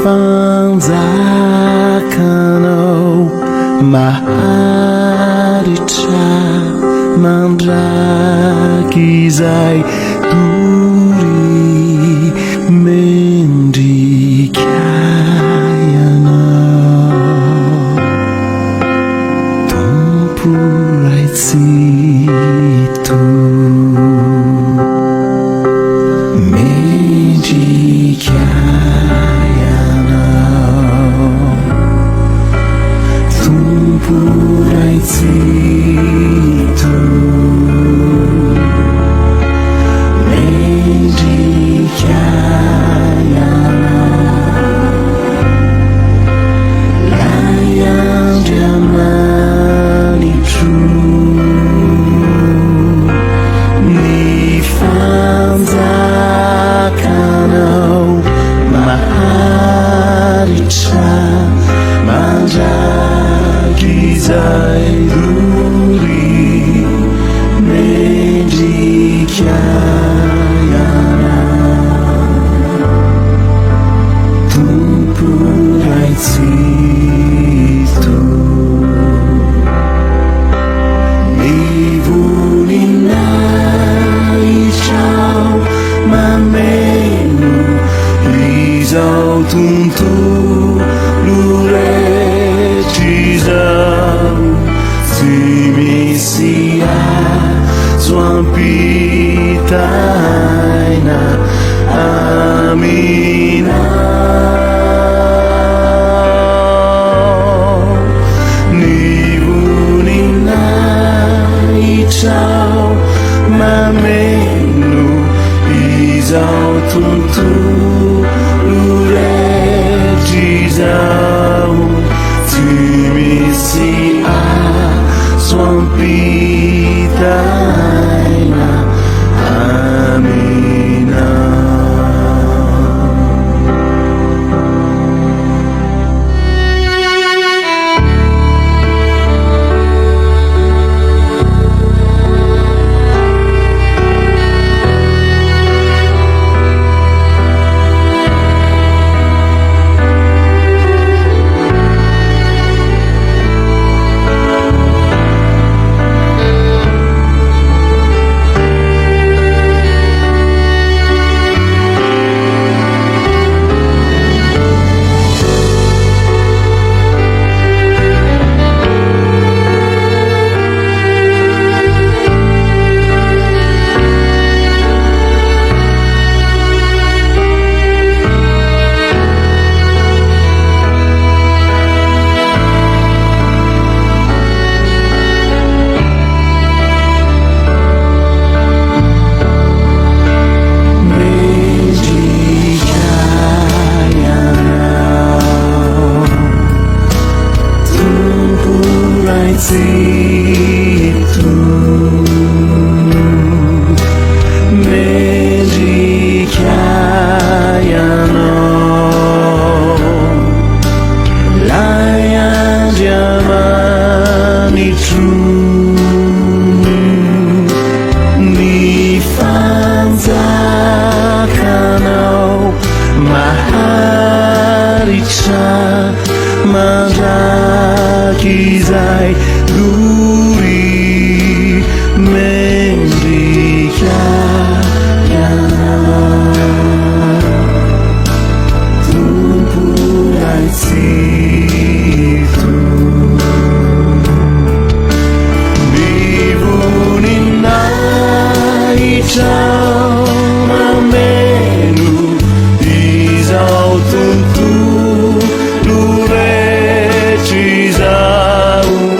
fanjakanao maharitra mandraky izay dory mendrika ianao tompo ray tsito mendrika ray tsito mendrika lay andriamanitro ny fanjakanao maharitra mandraky izay dory mendrika tompo ray tsito ny voninahitranao mameno izao tontolo rehetra izao tsy misy azo ampitaina aminao ny voninahitranao mameno izao tontolo rehetra izao tsy misy azo ampitaina aminao. Mandraky izay dory mendrika tompo ray tsito ny voninahitranao mameno izao tontolo rehetra izao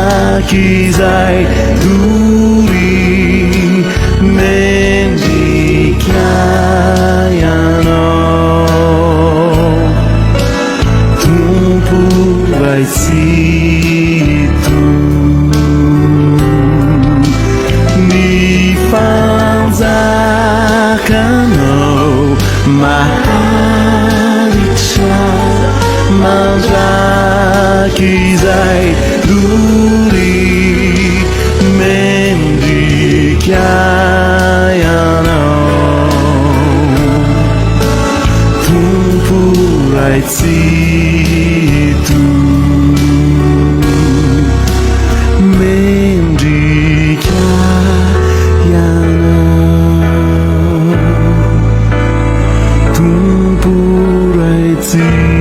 Manjakizai Duri Mendikayano Tumpurai situ Nifanzakano Maharicha Manjakizai Duri Mendikayano Tumpurai situ Mendikayano Tumpurai situ